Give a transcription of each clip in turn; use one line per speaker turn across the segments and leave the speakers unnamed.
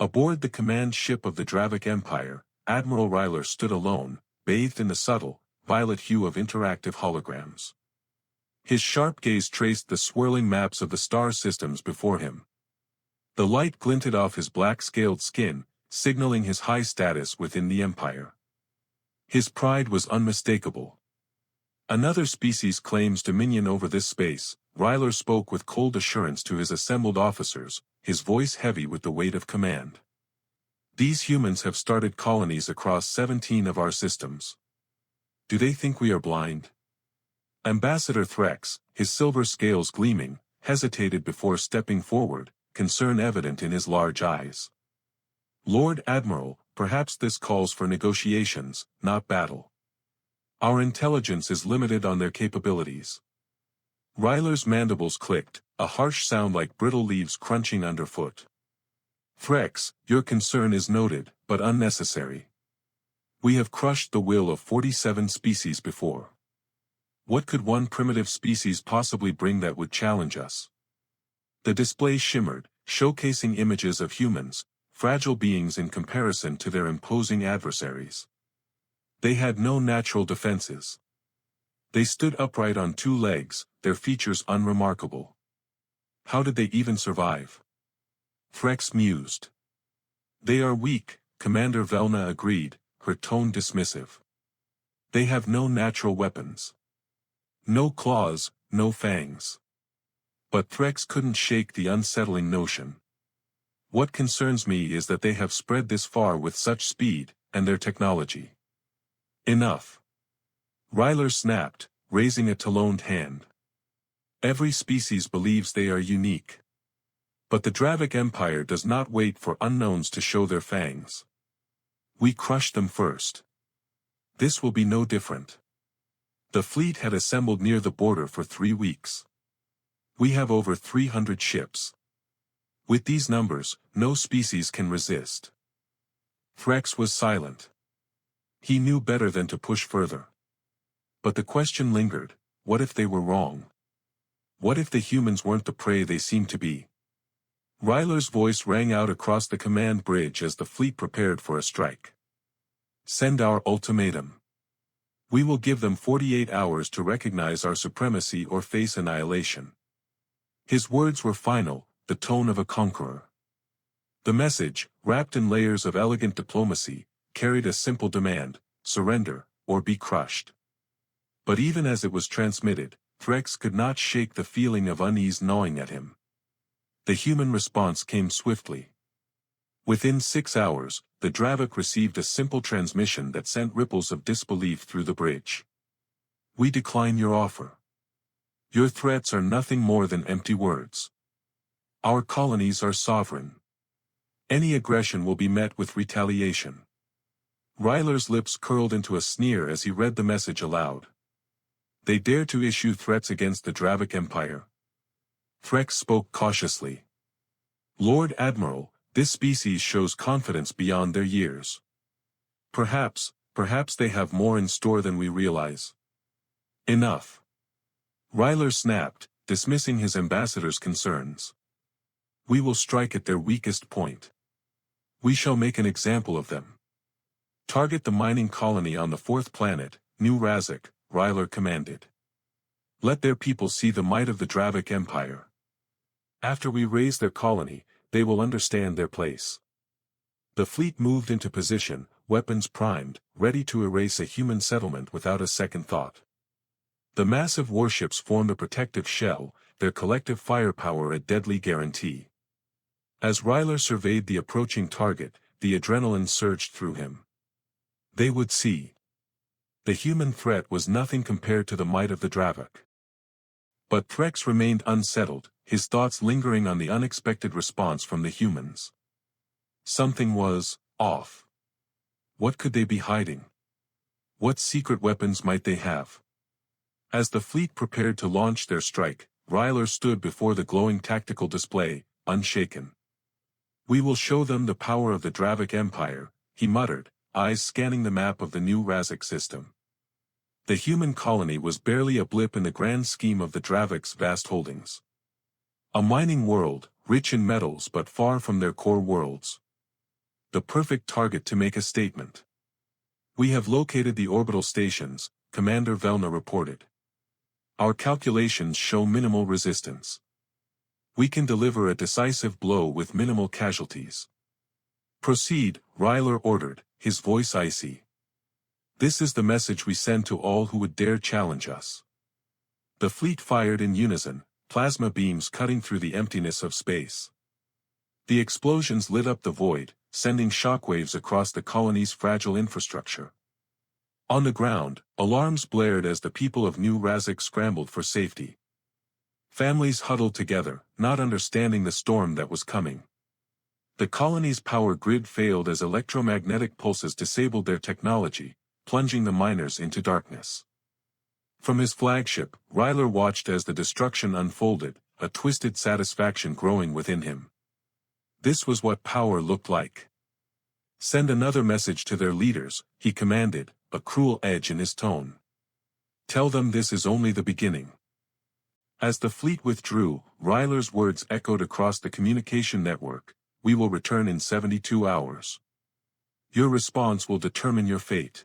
Aboard the command ship of the Dravik Empire, Admiral Ryler stood alone, bathed in the subtle, violet hue of interactive holograms. His sharp gaze traced the swirling maps of the star systems before him. The light glinted off his black-scaled skin, signaling his high status within the Empire. His pride was unmistakable. Another species claims dominion over this space. Ryler spoke with cold assurance to his assembled officers, his voice heavy with the weight of command. These humans have started colonies across 17 of our systems. Do they think we are blind? Ambassador Threx, his silver scales gleaming, hesitated before stepping forward, concern evident in his large eyes. Lord Admiral, perhaps this calls for negotiations, not battle. Our intelligence is limited on their capabilities. Ryler's mandibles clicked, a harsh sound like brittle leaves crunching underfoot. Threx, your concern is noted, but unnecessary. We have crushed the will of 47 species before. What could one primitive species possibly bring that would challenge us? The display shimmered, showcasing images of humans, fragile beings in comparison to their imposing adversaries. They had no natural defenses. They stood upright on two legs, their features unremarkable. How did they even survive? Threx mused. They are weak, Commander Velna agreed, her tone dismissive. They have no natural weapons. No claws, no fangs. But Threx couldn't shake the unsettling notion. What concerns me is that they have spread this far with such speed, and their technology. Enough. Ryler snapped, raising a taloned hand. Every species believes they are unique. But the Dravik Empire does not wait for unknowns to show their fangs. We crush them first. This will be no different. The fleet had assembled near the border for 3 weeks. We have over 300 ships. With these numbers, no species can resist. Threx was silent. He knew better than to push further. But the question lingered, what if they were wrong? What if the humans weren't the prey they seemed to be? Ryler's voice rang out across the command bridge as the fleet prepared for a strike. Send our ultimatum. We will give them 48 hours to recognize our supremacy or face annihilation. His words were final, the tone of a conqueror. The message, wrapped in layers of elegant diplomacy, carried a simple demand: surrender, or be crushed. But even as it was transmitted, Threx could not shake the feeling of unease gnawing at him. The human response came swiftly. Within 6 hours, the Dravik received a simple transmission that sent ripples of disbelief through the bridge. We decline your offer. Your threats are nothing more than empty words. Our colonies are sovereign. Any aggression will be met with retaliation. Ryler's lips curled into a sneer as he read the message aloud. They dare to issue threats against the Dravik Empire. Threx spoke cautiously. Lord Admiral, this species shows confidence beyond their years. Perhaps they have more in store than we realize. Enough. Ryler snapped, dismissing his ambassador's concerns. We will strike at their weakest point. We shall make an example of them. Target the mining colony on the 4th planet, New Razak, Ryler commanded. Let their people see the might of the Dravik Empire. After we raise their colony, they will understand their place. The fleet moved into position, weapons primed, ready to erase a human settlement without a second thought. The massive warships formed a protective shell, their collective firepower a deadly guarantee. As Ryler surveyed the approaching target, the adrenaline surged through him. They would see. The human threat was nothing compared to the might of the Dravik. But Threx remained unsettled, his thoughts lingering on the unexpected response from the humans. Something was off. What could they be hiding? What secret weapons might they have? As the fleet prepared to launch their strike, Ryler stood before the glowing tactical display, unshaken. We will show them the power of the Dravik Empire, he muttered, eyes scanning the map of the new Razak system. The human colony was barely a blip in the grand scheme of the Dravik's vast holdings. A mining world, rich in metals but far from their core worlds. the perfect target to make a statement. "We have located the orbital stations," Commander Velna reported. "Our calculations show minimal resistance. We can deliver a decisive blow with minimal casualties." "Proceed," Ryler ordered, his voice icy. "This is the message we send to all who would dare challenge us." The fleet fired in unison, plasma beams cutting through the emptiness of space. The explosions lit up the void, sending shockwaves across the colony's fragile infrastructure. On the ground, alarms blared as the people of New Razak scrambled for safety. Families huddled together, not understanding the storm that was coming. The colony's power grid failed as electromagnetic pulses disabled their technology, plunging the miners into darkness. From his flagship, Ryler watched as the destruction unfolded, a twisted satisfaction growing within him. This was what power looked like. "Send another message to their leaders," he commanded, a cruel edge in his tone. "Tell them this is only the beginning." As the fleet withdrew, Ryler's words echoed across the communication network, "We will return in 72 hours. Your response will determine your fate."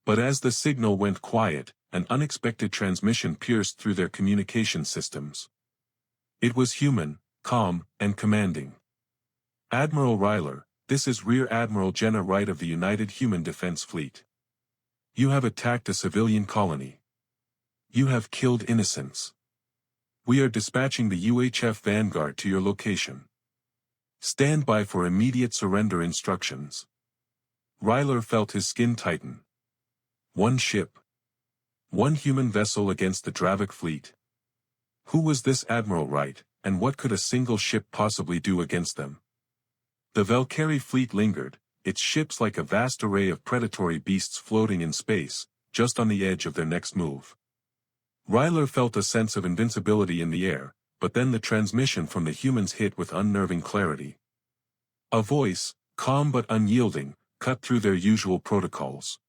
But as the signal went quiet, an unexpected transmission pierced through their communication systems. It was human, calm, and commanding. "Admiral Ryler, this is Rear Admiral Jenna Wright of the United Human Defense Fleet. You have attacked a civilian colony. You have killed innocents. We are dispatching the UHF Vanguard to your location. Stand by for immediate surrender instructions." Ryler felt his skin tighten. One ship. One human vessel against the Dravik fleet. Who was this Admiral Wright, and what could a single ship possibly do against them? The Valkyrie fleet lingered, its ships like a vast array of predatory beasts floating in space, just on the edge of their next move. Ryler felt a sense of invincibility in the air, but then the transmission from the humans hit with unnerving clarity. A voice, calm but unyielding, cut through their usual protocols.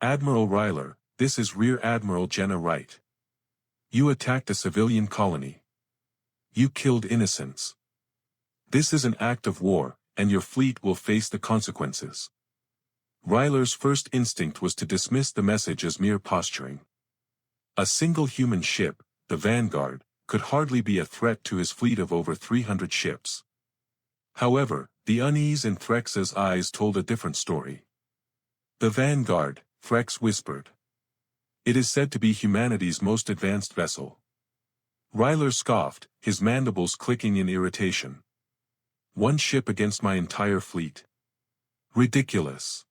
"Admiral Ryler, this is Rear Admiral Jenna Wright. You attacked a civilian colony. You killed innocents. This is an act of war, and your fleet will face the consequences." Ryler's first instinct was to dismiss the message as mere posturing. A single human ship, the Vanguard, could hardly be a threat to his fleet of over 300 ships. However, the unease in Threx's eyes told a different story. "The Vanguard," Threx whispered. "It is said to be humanity's most advanced vessel." Ryler scoffed, his mandibles clicking in irritation. "One ship against my entire fleet. Ridiculous."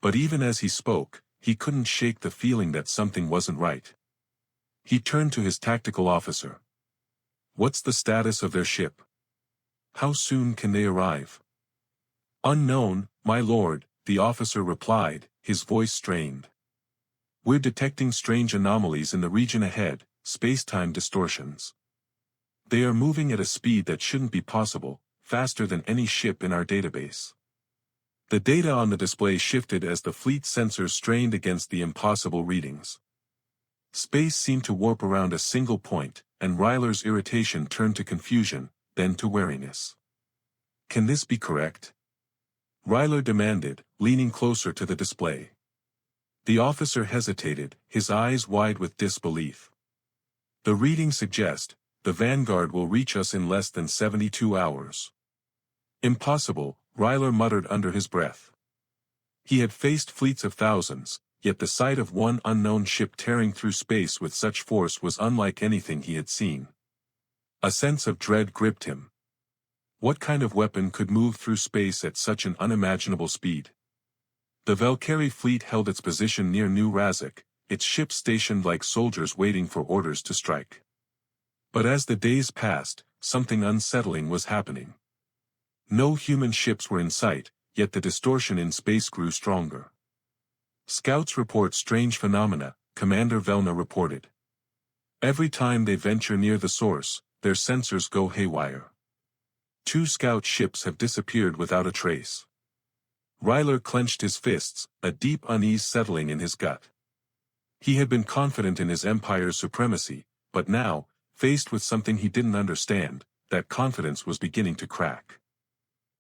But even as he spoke, he couldn't shake the feeling that something wasn't right. He turned to his tactical officer. "What's the status of their ship? How soon can they arrive?" "Unknown, my lord," the officer replied, his voice strained. "We're detecting strange anomalies in the region ahead, space-time distortions. They are moving at a speed that shouldn't be possible, faster than any ship in our database." The data on the display shifted as the fleet sensors strained against the impossible readings. Space seemed to warp around a single point, and Ryler's irritation turned to confusion, then to wariness. "Can this be correct?" Ryler demanded, leaning closer to the display. The officer hesitated, his eyes wide with disbelief. "The readings suggest, the Vanguard will reach us in less than 72 hours. "Impossible," Ryler muttered under his breath. He had faced fleets of thousands, yet the sight of one unknown ship tearing through space with such force was unlike anything he had seen. A sense of dread gripped him. What kind of weapon could move through space at such an unimaginable speed? The Valkyrie fleet held its position near New Razak, its ships stationed like soldiers waiting for orders to strike. But as the days passed, something unsettling was happening. No human ships were in sight, yet the distortion in space grew stronger. "Scouts report strange phenomena," Commander Velna reported. "Every time they venture near the source, their sensors go haywire. 2 scout ships have disappeared without a trace." Ryler clenched his fists, a deep unease settling in his gut. He had been confident in his empire's supremacy, but now, faced with something he didn't understand, that confidence was beginning to crack.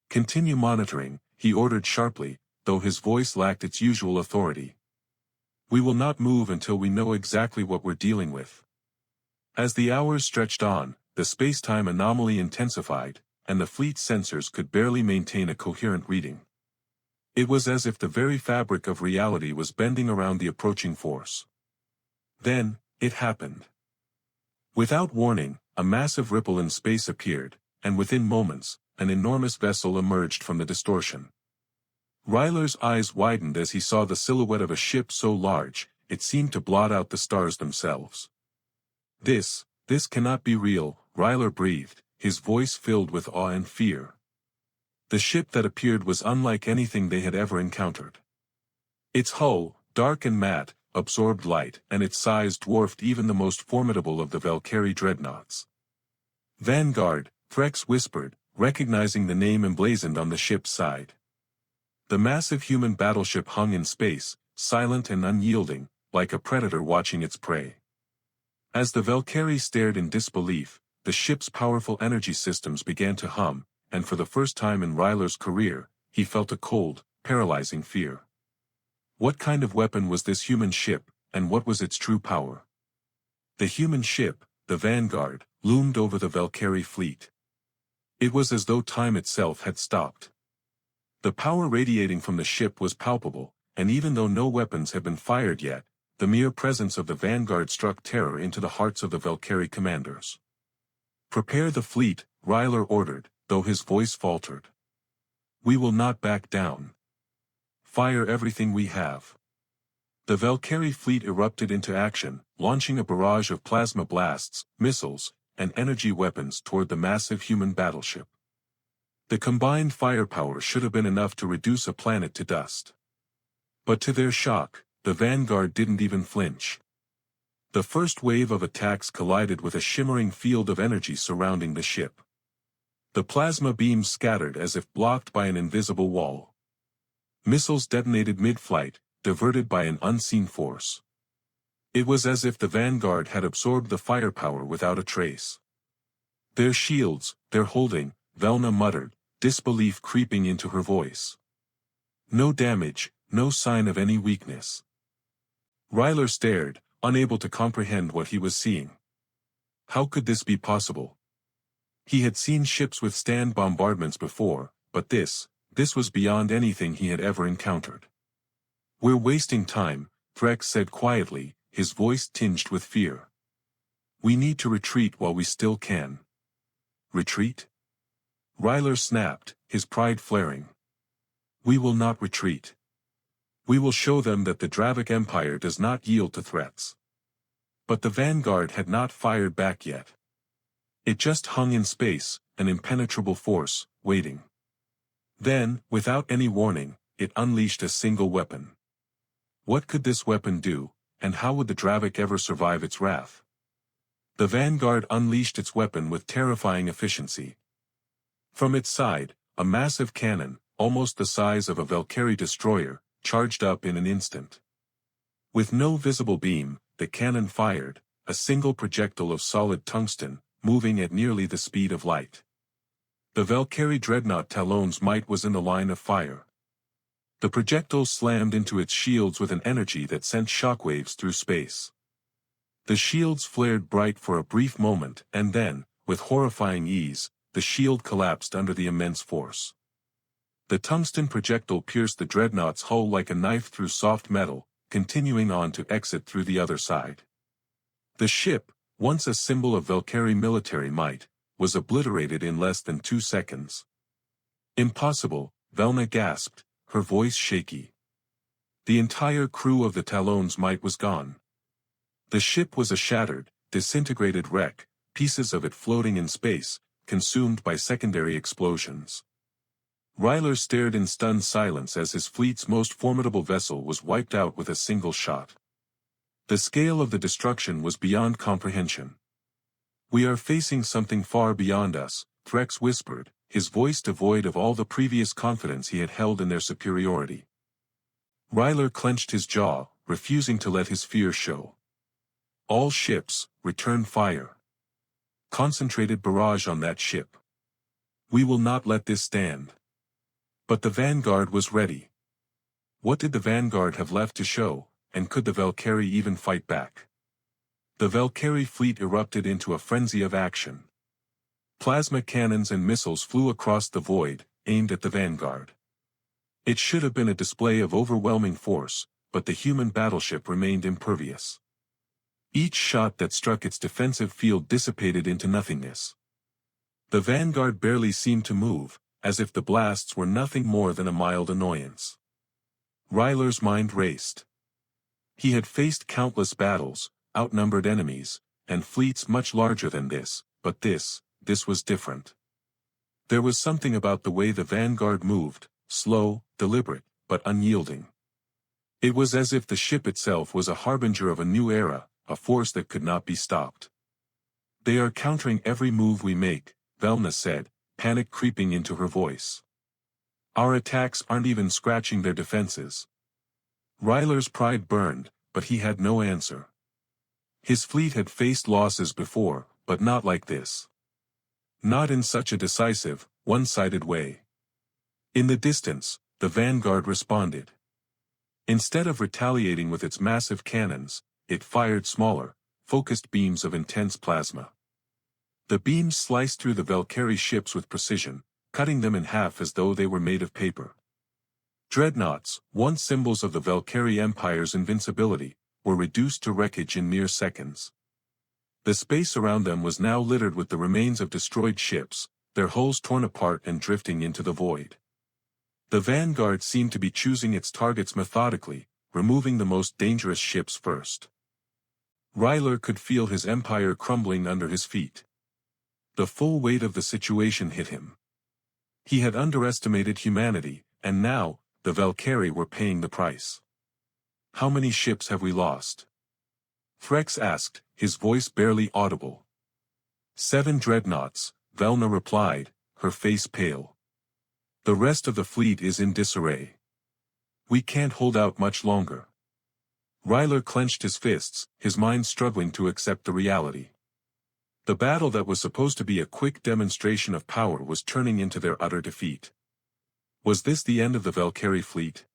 Continue monitoring, he ordered sharply, though his voice lacked its usual authority. We will not move until we know exactly what we're dealing with. As the hours stretched on, the space-time anomaly intensified, and the fleet's sensors could barely maintain a coherent reading. It was as if the very fabric of reality was bending around the approaching force. Then, it happened. Without warning, a massive ripple in space appeared, and within moments, an enormous vessel emerged from the distortion. Ryler's eyes widened as he saw the silhouette of a ship so large, it seemed to blot out the stars themselves. This cannot be real, Ryler breathed, his voice filled with awe and fear. The ship that appeared was unlike anything they had ever encountered. Its hull, dark and matte, absorbed light, and its size dwarfed even the most formidable of the Valkyrie dreadnoughts. Vanguard, Threx whispered, recognizing the name emblazoned on the ship's side. The massive human battleship hung in space, silent and unyielding, like a predator watching its prey. As the Valkyrie stared in disbelief, the ship's powerful energy systems began to hum, and for the first time in Ryler's career, he felt a cold, paralyzing fear. What kind of weapon was this human ship, and what was its true power? The human ship, the Vanguard, loomed over the Valkyrie fleet. It was as though time itself had stopped. The power radiating from the ship was palpable, and even though no weapons had been fired yet, the mere presence of the Vanguard struck terror into the hearts of the Valkyrie commanders. "Prepare the fleet," Ryler ordered, though his voice faltered. "We will not back down. Fire everything we have." The Valkyrie fleet erupted into action, launching a barrage of plasma blasts, missiles, and energy weapons toward the massive human battleship. The combined firepower should have been enough to reduce a planet to dust. But to their shock, the Vanguard didn't even flinch. The first wave of attacks collided with a shimmering field of energy surrounding the ship. The plasma beams scattered as if blocked by an invisible wall. Missiles detonated mid-flight, diverted by an unseen force. It was as if the Vanguard had absorbed the firepower without a trace. "Their shields, they're holding," Velna muttered, disbelief creeping into her voice. "No damage, no sign of any weakness." Ryler stared, unable to comprehend what he was seeing. How could this be possible? He had seen ships withstand bombardments before, but this was beyond anything he had ever encountered. "We're wasting time," Threx said quietly, his voice tinged with fear. "We need to retreat while we still can." "Retreat?" Ryler snapped, his pride flaring. "We will not retreat. We will show them that the Dravik Empire does not yield to threats." But the Vanguard had not fired back yet. It just hung in space, an impenetrable force, waiting. Then, without any warning, it unleashed a single weapon. What could this weapon do, and how would the Dravik ever survive its wrath? The Vanguard unleashed its weapon with terrifying efficiency. From its side, a massive cannon, almost the size of a Valkyrie destroyer, charged up in an instant. With no visible beam, the cannon fired, a single projectile of solid tungsten, moving at nearly the speed of light. The Valkyrie dreadnought Talon's might was in the line of fire. The projectile slammed into its shields with an energy that sent shockwaves through space. The shields flared bright for a brief moment, and then, with horrifying ease, the shield collapsed under the immense force. The tungsten projectile pierced the dreadnought's hull like a knife through soft metal, continuing on to exit through the other side. The ship, once a symbol of Valkyrie military might, was obliterated in less than 2 seconds. "Impossible," Velna gasped, her voice shaky. The entire crew of the Talon's might was gone. The ship was a shattered, disintegrated wreck, pieces of it floating in space, consumed by secondary explosions. Ryler stared in stunned silence as his fleet's most formidable vessel was wiped out with a single shot. The scale of the destruction was beyond comprehension. "We are facing something far beyond us," Threx whispered, his voice devoid of all the previous confidence he had held in their superiority. Ryler clenched his jaw, refusing to let his fear show. "All ships, return fire. Concentrated barrage on that ship. We will not let this stand." But the vanguard was ready. What did the vanguard have left to show, and could the Valkyrie even fight back? The Valkyrie fleet erupted into a frenzy of action. Plasma cannons and missiles flew across the void, aimed at the vanguard. It should have been a display of overwhelming force, but the human battleship remained impervious. Each shot that struck its defensive field dissipated into nothingness. The vanguard barely seemed to move, as if the blasts were nothing more than a mild annoyance. Ryler's mind raced. He had faced countless battles, outnumbered enemies, and fleets much larger than this, but this was different. There was something about the way the vanguard moved, slow, deliberate, but unyielding. It was as if the ship itself was a harbinger of a new era, a force that could not be stopped. "They are countering every move we make," Velna said, panic creeping into her voice. "Our attacks aren't even scratching their defenses." Ryler's pride burned, but he had no answer. His fleet had faced losses before, but not like this. Not in such a decisive, one-sided way. In the distance, the vanguard responded. Instead of retaliating with its massive cannons, it fired smaller, focused beams of intense plasma. The beams sliced through the Valkyrie ships with precision, cutting them in half as though they were made of paper. Dreadnoughts, once symbols of the Valkyrie Empire's invincibility, were reduced to wreckage in mere seconds. The space around them was now littered with the remains of destroyed ships, their hulls torn apart and drifting into the void. The vanguard seemed to be choosing its targets methodically, removing the most dangerous ships first. Ryler could feel his empire crumbling under his feet. The full weight of the situation hit him. He had underestimated humanity, and now, the Valkyrie were paying the price. "How many ships have we lost?" Frex asked, his voice barely audible. 7 dreadnoughts, Velna replied, her face pale. "The rest of the fleet is in disarray. We can't hold out much longer." Ryler clenched his fists, his mind struggling to accept the reality. The battle that was supposed to be a quick demonstration of power was turning into their utter defeat. Was this the end of the Valkyrie fleet?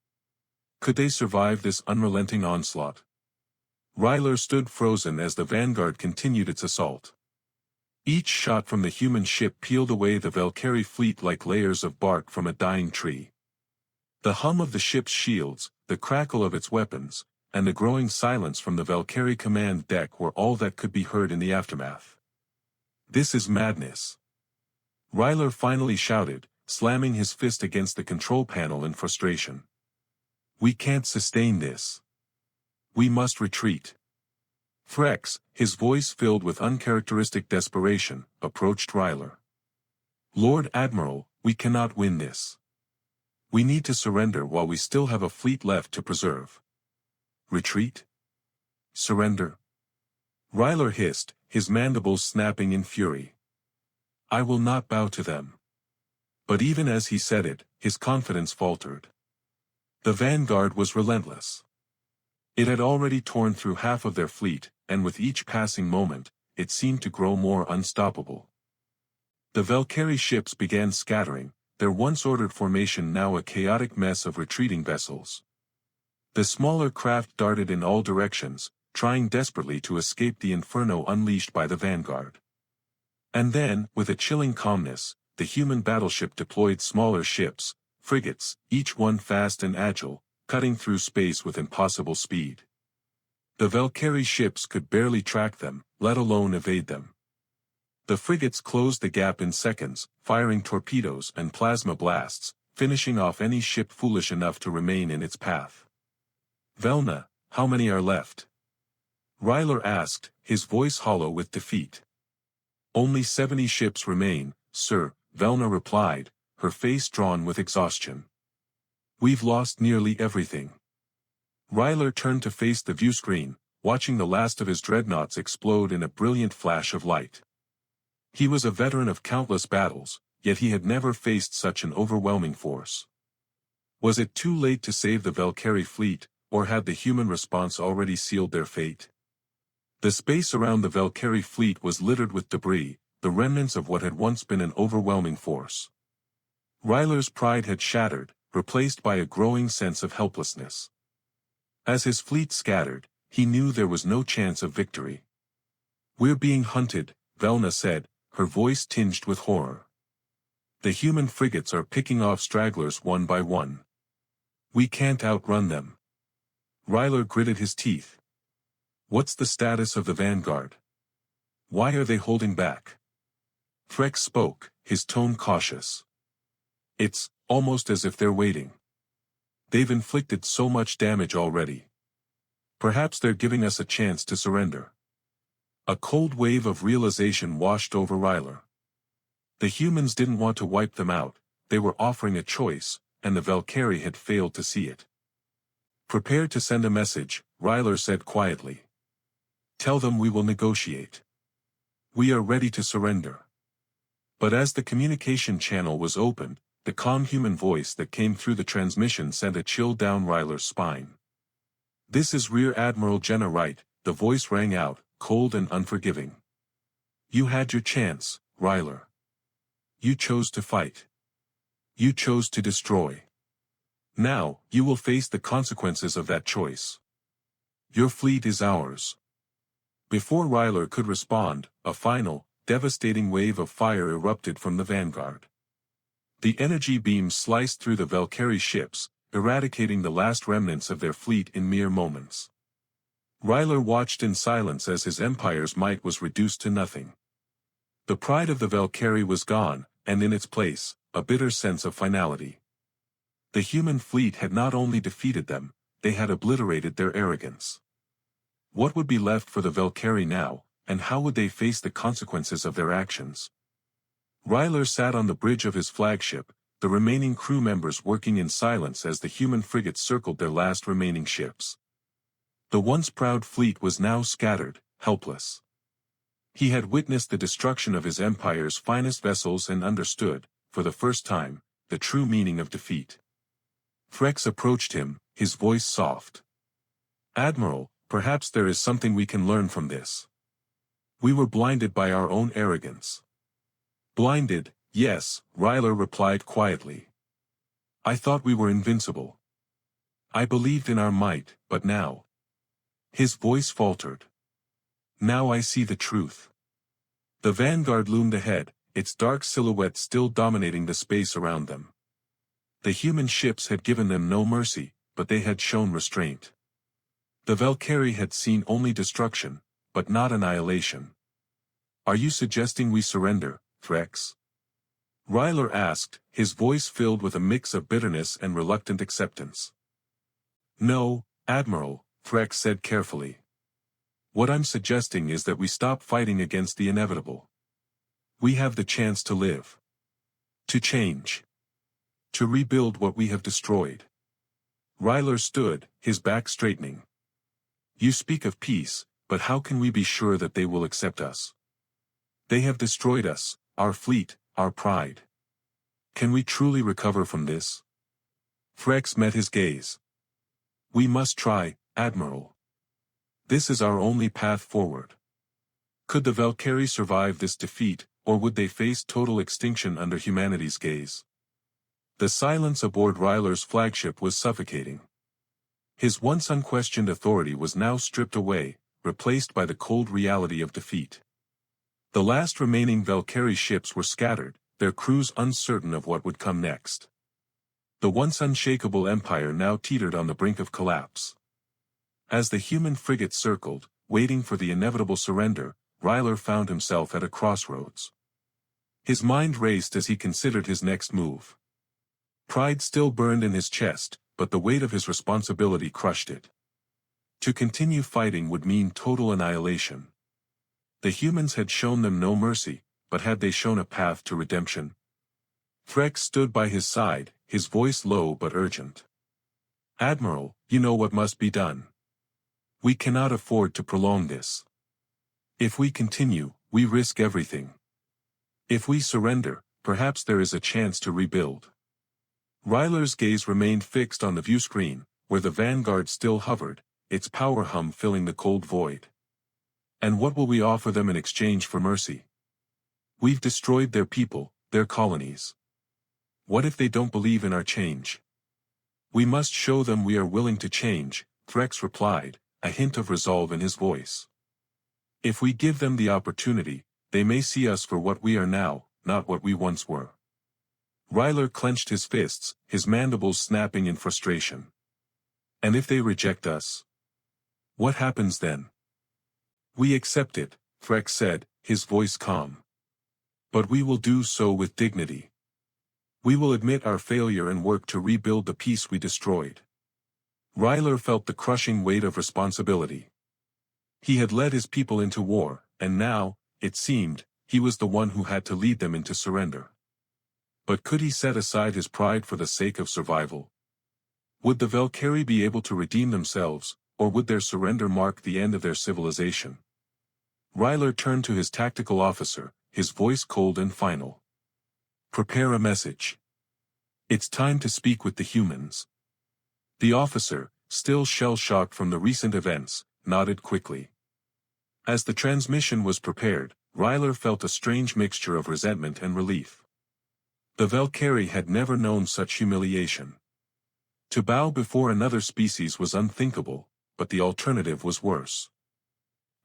Could they survive this unrelenting onslaught? Ryler stood frozen as the vanguard continued its assault. Each shot from the human ship peeled away the Valkyrie fleet like layers of bark from a dying tree. The hum of the ship's shields, the crackle of its weapons, and the growing silence from the Valkyrie command deck were all that could be heard in the aftermath. "This is madness," Ryler finally shouted, slamming his fist against the control panel in frustration. "We can't sustain this. We must retreat." Frex, his voice filled with uncharacteristic desperation, approached Ryler. "Lord Admiral, we cannot win this. We need to surrender while we still have a fleet left to preserve." "Retreat? Surrender?" Ryler hissed, his mandibles snapping in fury. "I will not bow to them." But even as he said it, his confidence faltered. The vanguard was relentless. It had already torn through half of their fleet, and with each passing moment, it seemed to grow more unstoppable. The Valkyrie ships began scattering, their once ordered formation now a chaotic mess of retreating vessels. The smaller craft darted in all directions, trying desperately to escape the inferno unleashed by the vanguard. And then, with a chilling calmness, the human battleship deployed smaller ships, frigates, each one fast and agile, cutting through space with impossible speed. The Valkyrie ships could barely track them, let alone evade them. The frigates closed the gap in seconds, firing torpedoes and plasma blasts, finishing off any ship foolish enough to remain in its path. "Velna, how many are left?" Ryler asked, his voice hollow with defeat. "Only 70 ships remain, sir," Velna replied, her face drawn with exhaustion. "We've lost nearly everything." Ryler turned to face the viewscreen, watching the last of his dreadnoughts explode in a brilliant flash of light. He was a veteran of countless battles, yet he had never faced such an overwhelming force. Was it too late to save the Valkyrie fleet, or had the human response already sealed their fate? The space around the Valkyrie fleet was littered with debris, the remnants of what had once been an overwhelming force. Ryler's pride had shattered, replaced by a growing sense of helplessness. As his fleet scattered, he knew there was no chance of victory. "We're being hunted," Velna said, her voice tinged with horror. "The human frigates are picking off stragglers one by one. We can't outrun them." Ryler gritted his teeth. "What's the status of the vanguard? Why are they holding back?" Frex spoke, his tone cautious. "It's almost as if they're waiting. They've inflicted so much damage already. Perhaps they're giving us a chance to surrender." A cold wave of realization washed over Ryler. The humans didn't want to wipe them out, they were offering a choice, and the Valkyrie had failed to see it. "Prepare to send a message," Ryler said quietly. "Tell them we will negotiate. We are ready to surrender." But as the communication channel was opened, the calm human voice that came through the transmission sent a chill down Ryler's spine. "This is Rear Admiral Jenna Wright," the voice rang out, cold and unforgiving. "You had your chance, Ryler. You chose to fight. You chose to destroy. Now, you will face the consequences of that choice. Your fleet is ours." Before Ryler could respond, a final, devastating wave of fire erupted from the vanguard. The energy beams sliced through the Valkyrie ships, eradicating the last remnants of their fleet in mere moments. Ryler watched in silence as his empire's might was reduced to nothing. The pride of the Valkyrie was gone, and in its place, a bitter sense of finality. The human fleet had not only defeated them, they had obliterated their arrogance. What would be left for the Valkyrie now, and how would they face the consequences of their actions? Ryler sat on the bridge of his flagship, the remaining crew members working in silence as the human frigates circled their last remaining ships. The once proud fleet was now scattered, helpless. He had witnessed the destruction of his empire's finest vessels and understood, for the first time, the true meaning of defeat. Frex approached him, his voice soft. "Admiral, perhaps there is something we can learn from this. We were blinded by our own arrogance." "Blinded, yes," Ryler replied quietly. "I thought we were invincible. I believed in our might, but now..." His voice faltered. "Now I see the truth." The vanguard loomed ahead, its dark silhouette still dominating the space around them. The human ships had given them no mercy, but they had shown restraint. The Valkyrie had seen only destruction, but not annihilation. "Are you suggesting we surrender, Frex?" Ryler asked, his voice filled with a mix of bitterness and reluctant acceptance. "No, Admiral," Frex said carefully. "What I'm suggesting is that we stop fighting against the inevitable. We have the chance to live. To change. To rebuild what we have destroyed." Ryler stood, his back straightening. "You speak of peace, but how can we be sure that they will accept us? They have destroyed us, our fleet, our pride. Can we truly recover from this?" Frex met his gaze. "We must try, Admiral. This is our only path forward. Could the Valkyrie survive this defeat, or would they face total extinction under humanity's gaze?" The silence aboard Ryler's flagship was suffocating. His once unquestioned authority was now stripped away, replaced by the cold reality of defeat. The last remaining Valkyrie ships were scattered, their crews uncertain of what would come next. The once unshakable empire now teetered on the brink of collapse. As the human frigate circled, waiting for the inevitable surrender, Ryler found himself at a crossroads. His mind raced as he considered his next move. Pride still burned in his chest, but the weight of his responsibility crushed it. To continue fighting would mean total annihilation. The humans had shown them no mercy, but had they shown a path to redemption? Frex stood by his side, his voice low but urgent. "Admiral, you know what must be done. We cannot afford to prolong this. If we continue, we risk everything. If we surrender, perhaps there is a chance to rebuild." Ryler's gaze remained fixed on the viewscreen, where the vanguard still hovered, its power hum filling the cold void. "And what will we offer them in exchange for mercy? We've destroyed their people, their colonies. What if they don't believe in our change? We must show them we are willing to change, Threx replied, a hint of resolve in his voice. If we give them the opportunity, they may see us for what we are now, not what we once were. Ryler clenched his fists, his mandibles snapping in frustration. And if they reject us? What happens then? We accept it, Threx said, his voice calm. But we will do so with dignity. We will admit our failure and work to rebuild the peace we destroyed. Ryler felt the crushing weight of responsibility. He had led his people into war, and now, it seemed, he was the one who had to lead them into surrender. But could he set aside his pride for the sake of survival? Would the Valkyrie be able to redeem themselves, or would their surrender mark the end of their civilization? Ryler turned to his tactical officer, his voice cold and final. Prepare a message. It's time to speak with the humans. The officer, still shell-shocked from the recent events, nodded quickly. As the transmission was prepared, Ryler felt a strange mixture of resentment and relief. The Valkyrie had never known such humiliation. To bow before another species was unthinkable, but the alternative was worse.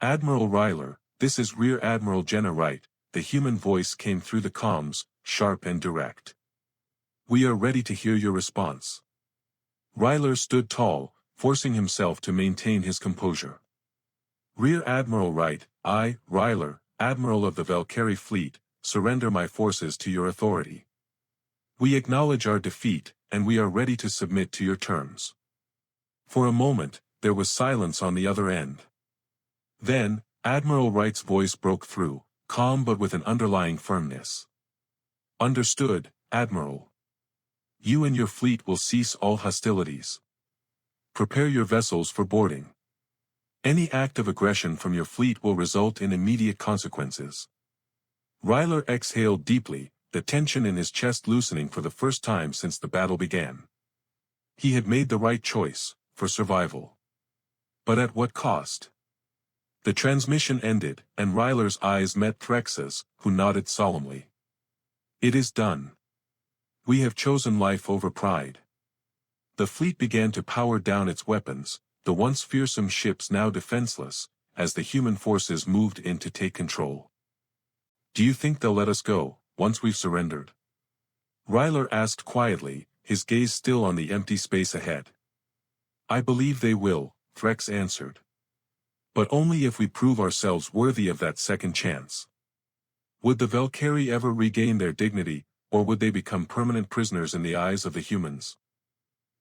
Admiral Ryler, this is Rear Admiral Jenna Wright, the human voice came through the comms, sharp and direct. We are ready to hear your response. Ryler stood tall, forcing himself to maintain his composure. Rear Admiral Wright, I, Ryler, Admiral of the Valkyrie Fleet, surrender my forces to your authority. We acknowledge our defeat, and we are ready to submit to your terms. For a moment, there was silence on the other end. Then, Admiral Wright's voice broke through, calm but with an underlying firmness. Understood, Admiral. You and your fleet will cease all hostilities. Prepare your vessels for boarding. Any act of aggression from your fleet will result in immediate consequences. Ryler exhaled deeply, the tension in his chest loosening for the first time since the battle began. He had made the right choice, for survival. But at what cost? The transmission ended, and Ryler's eyes met Threx's, who nodded solemnly. It is done. We have chosen life over pride. The fleet began to power down its weapons, the once fearsome ships now defenseless, as the human forces moved in to take control. Do you think they'll let us go, once we've surrendered? Ryler asked quietly, his gaze still on the empty space ahead. I believe they will, Threx answered. But only if we prove ourselves worthy of that second chance. Would the Valkyrie ever regain their dignity, or would they become permanent prisoners in the eyes of the humans?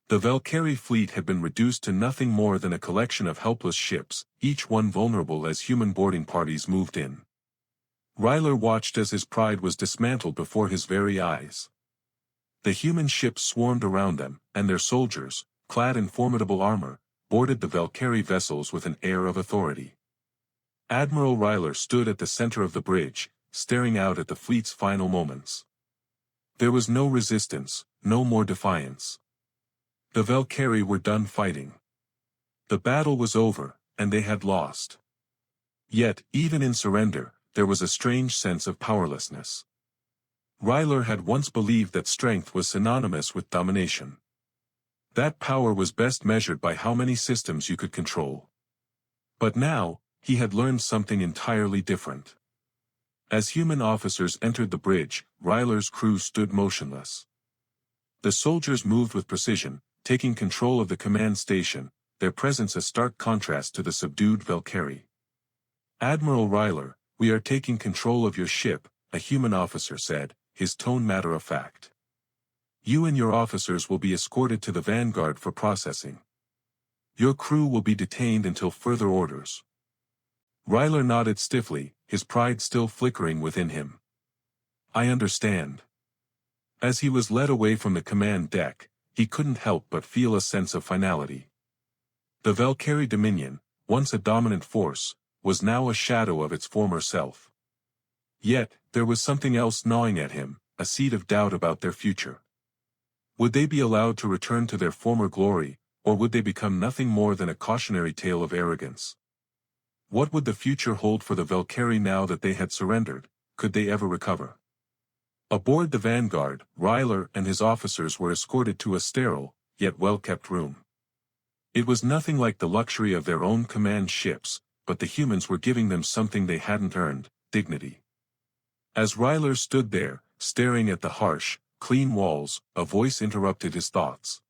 The Valkyrie fleet had been reduced to nothing more than a collection of helpless ships, each one vulnerable as human boarding parties moved in. Ryler watched as his pride was dismantled before his very eyes. The human ships swarmed around them, and their soldiers, clad in formidable armor, boarded the Valkyrie vessels with an air of authority. Admiral Ryler stood at the center of the bridge, staring out at the fleet's final moments. There was no resistance, no more defiance. The Valkyrie were done fighting. The battle was over, and they had lost. Yet, even in surrender, there was a strange sense of powerlessness. Ryler had once believed that strength was synonymous with domination. That power was best measured by how many systems you could control. But now, he had learned something entirely different. As human officers entered the bridge, Ryler's crew stood motionless. The soldiers moved with precision, taking control of the command station, their presence a stark contrast to the subdued Valkyrie. Admiral Ryler, we are taking control of your ship, a human officer said, his tone matter-of-fact. You and your officers will be escorted to the Vanguard for processing. Your crew will be detained until further orders. Ryler nodded stiffly, his pride still flickering within him. I understand. As he was led away from the command deck, he couldn't help but feel a sense of finality. The Valkyrie Dominion, once a dominant force, was now a shadow of its former self. Yet, there was something else gnawing at him, a seed of doubt about their future. Would they be allowed to return to their former glory, or would they become nothing more than a cautionary tale of arrogance? What would the future hold for the Valkyrie now that they had surrendered? Could they ever recover? Aboard the Vanguard, Ryler and his officers were escorted to a sterile, yet well-kept room. It was nothing like the luxury of their own command ships, but the humans were giving them something they hadn't earned: dignity. As Ryler stood there, staring at the harsh, clean walls, a voice interrupted his thoughts.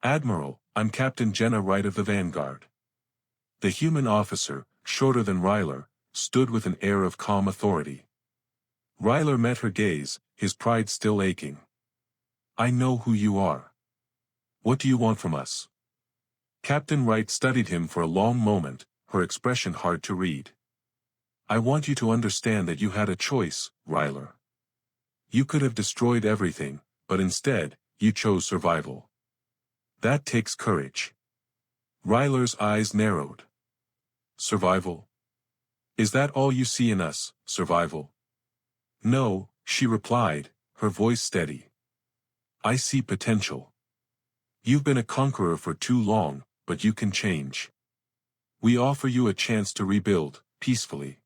"Admiral, I'm Captain Jenna Wright of the Vanguard." The human officer, shorter than Ryler, stood with an air of calm authority. Ryler met her gaze, his pride still aching. "I know who you are. What do you want from us?" Captain Wright studied him for a long moment, her expression hard to read. "I want you to understand that you had a choice, Ryler. You could have destroyed everything, but instead, you chose survival. That takes courage." Ryler's eyes narrowed. "Survival? Is that all you see in us, survival?" "No," she replied, her voice steady. "I see potential. You've been a conqueror for too long, but you can change. We offer you a chance to rebuild, peacefully.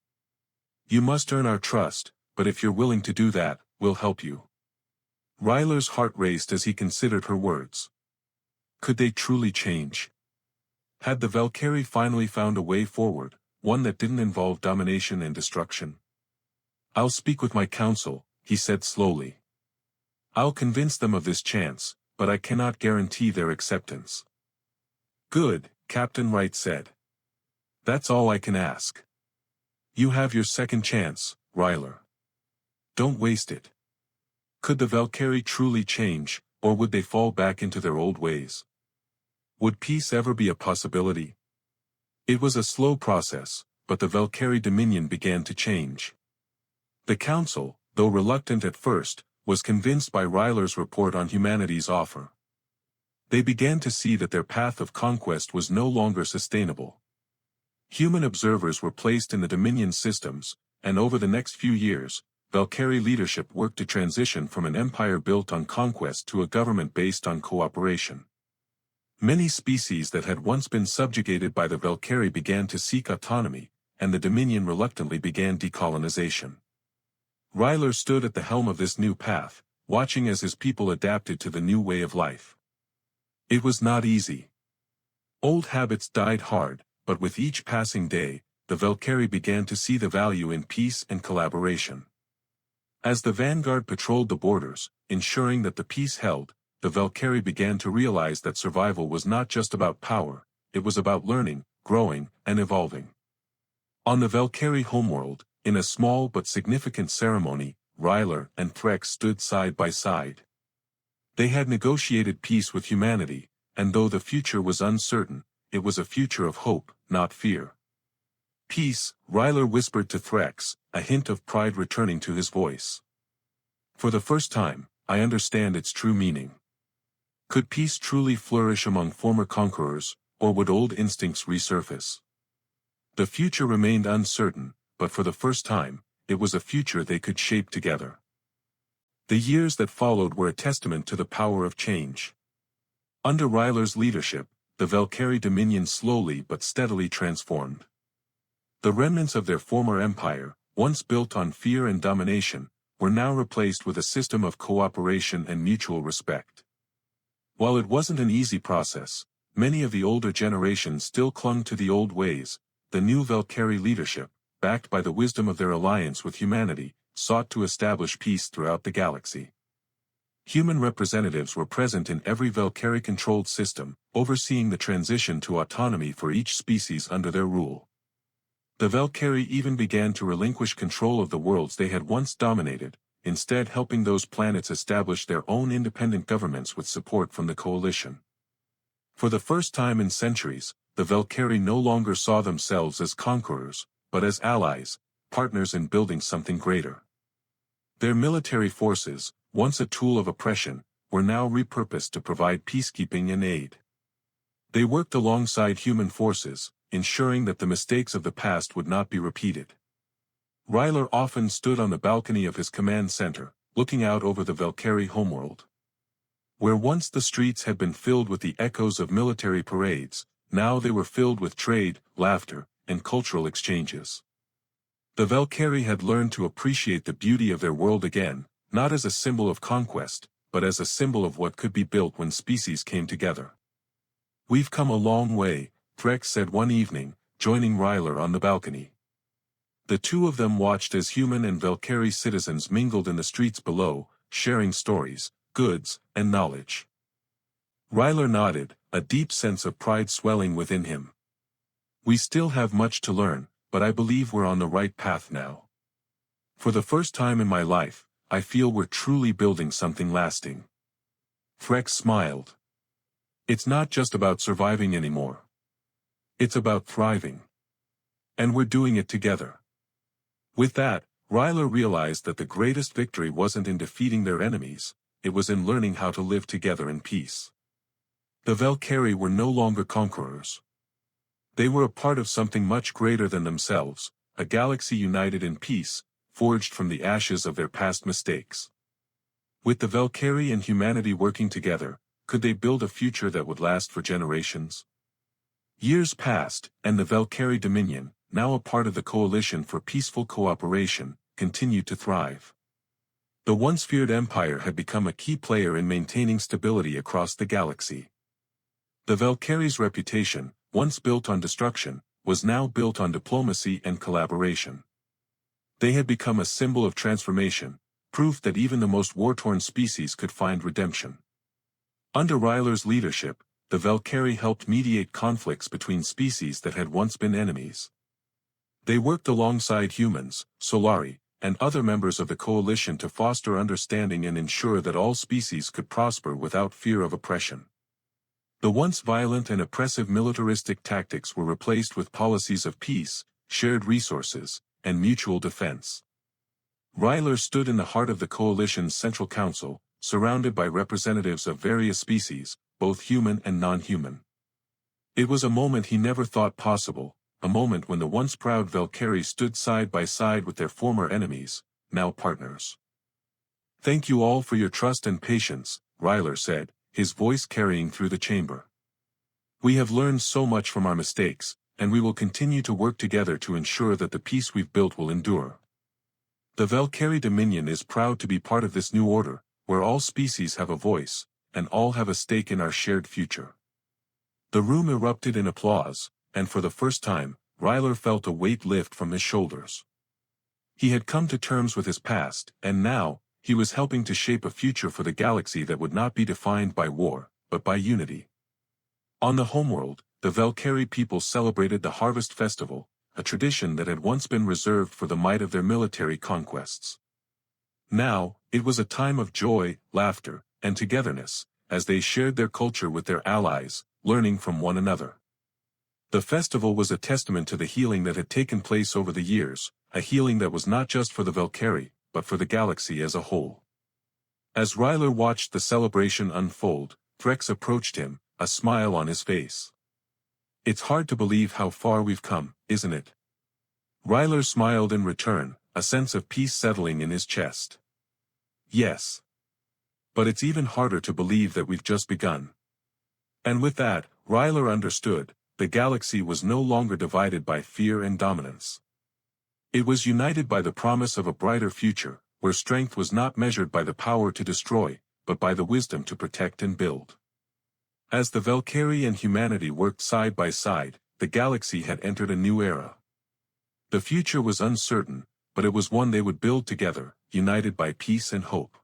You must earn our trust, but if you're willing to do that, we'll help you." Ryler's heart raced as he considered her words. Could they truly change? Had the Valkyrie finally found a way forward, one that didn't involve domination and destruction? "I'll speak with my council," he said slowly. "I'll convince them of this chance, but I cannot guarantee their acceptance." "Good," Captain Wright said. "That's all I can ask. You have your second chance, Ryler. Don't waste it." Could the Valkyrie truly change, or would they fall back into their old ways? Would peace ever be a possibility? It was a slow process, but the Valkyrie Dominion began to change. The Council, though reluctant at first, was convinced by Ryler's report on humanity's offer. They began to see that their path of conquest was no longer sustainable. Human observers were placed in the Dominion systems, and over the next few years, Valkyrie leadership worked to transition from an empire built on conquest to a government based on cooperation. Many species that had once been subjugated by the Valkyrie began to seek autonomy, and the Dominion reluctantly began decolonization. Ryler stood at the helm of this new path, watching as his people adapted to the new way of life. It was not easy. Old habits died hard, but with each passing day, the Valkyrie began to see the value in peace and collaboration. As the Vanguard patrolled the borders, ensuring that the peace held, the Valkyrie began to realize that survival was not just about power, it was about learning, growing, and evolving. On the Valkyrie homeworld, in a small but significant ceremony, Ryler and Threx stood side by side. They had negotiated peace with humanity, and though the future was uncertain, it was a future of hope, not fear. "Peace," Ryler whispered to Threx, a hint of pride returning to his voice. "For the first time, I understand its true meaning." Could peace truly flourish among former conquerors, or would old instincts resurface? The future remained uncertain, but for the first time, it was a future they could shape together. The years that followed were a testament to the power of change. Under Ryler's leadership, the Valkyrie Dominion slowly but steadily transformed. The remnants of their former empire, once built on fear and domination, were now replaced with a system of cooperation and mutual respect. While it wasn't an easy process, many of the older generations still clung to the old ways. The new Valkyrie leadership, backed by the wisdom of their alliance with humanity, sought to establish peace throughout the galaxy. Human representatives were present in every Valkyrie-controlled system, overseeing the transition to autonomy for each species under their rule. The Valkyrie even began to relinquish control of the worlds they had once dominated, instead helping those planets establish their own independent governments with support from the coalition. For the first time in centuries, the Valkyrie no longer saw themselves as conquerors, but as allies, partners in building something greater. Their military forces, once a tool of oppression, were now repurposed to provide peacekeeping and aid. They worked alongside human forces, ensuring that the mistakes of the past would not be repeated. Ryler often stood on the balcony of his command center, looking out over the Valkyrie homeworld. Where once the streets had been filled with the echoes of military parades, now they were filled with trade, laughter, and cultural exchanges. The Valkyrie had learned to appreciate the beauty of their world again, not as a symbol of conquest, but as a symbol of what could be built when species came together. "We've come a long way," Threx said one evening, joining Ryler on the balcony. The two of them watched as human and Valkyrie citizens mingled in the streets below, sharing stories, goods, and knowledge. Ryler nodded, a deep sense of pride swelling within him. "We still have much to learn, but I believe we're on the right path now. For the first time in my life, I feel we're truly building something lasting." Threx smiled. "It's not just about surviving anymore. It's about thriving. And we're doing it together." With that, Ryler realized that the greatest victory wasn't in defeating their enemies, it was in learning how to live together in peace. The Valkyrie were no longer conquerors. They were a part of something much greater than themselves, a galaxy united in peace, forged from the ashes of their past mistakes. With the Valkyrie and humanity working together, could they build a future that would last for generations? Years passed, and the Valkyrie Dominion, now a part of the Coalition for Peaceful Cooperation, continued to thrive. The once feared empire had become a key player in maintaining stability across the galaxy. The Valkyrie's reputation, once built on destruction, was now built on diplomacy and collaboration. They had become a symbol of transformation, proof that even the most war-torn species could find redemption. Under Ryler's leadership, the Valkyrie helped mediate conflicts between species that had once been enemies. They worked alongside humans, Solari, and other members of the Coalition to foster understanding and ensure that all species could prosper without fear of oppression. The once violent and oppressive militaristic tactics were replaced with policies of peace, shared resources, and mutual defense. Ryler stood in the heart of the Coalition's Central Council, surrounded by representatives of various species, both human and non-human. It was a moment he never thought possible, a moment when the once proud Valkyrie stood side by side with their former enemies, now partners. "Thank you all for your trust and patience," Ryler said, his voice carrying through the chamber. "We have learned so much from our mistakes, and we will continue to work together to ensure that the peace we've built will endure. The Valkyrie Dominion is proud to be part of this new order, where all species have a voice, and all have a stake in our shared future." The room erupted in applause, and for the first time, Ryler felt a weight lift from his shoulders. He had come to terms with his past, and now, he was helping to shape a future for the galaxy that would not be defined by war, but by unity. On the homeworld, the Valkyrie people celebrated the Harvest Festival, a tradition that had once been reserved for the might of their military conquests. Now, it was a time of joy, laughter, and togetherness, as they shared their culture with their allies, learning from one another. The festival was a testament to the healing that had taken place over the years, a healing that was not just for the Valkyrie, but for the galaxy as a whole. As Ryler watched the celebration unfold, Threx approached him, a smile on his face. "It's hard to believe how far we've come, isn't it?" Ryler smiled in return, a sense of peace settling in his chest. "Yes. But it's even harder to believe that we've just begun." And with that, Ryler understood, the galaxy was no longer divided by fear and dominance. It was united by the promise of a brighter future, where strength was not measured by the power to destroy, but by the wisdom to protect and build. As the Valkyrie and humanity worked side by side, the galaxy had entered a new era. The future was uncertain, but it was one they would build together, united by peace and hope.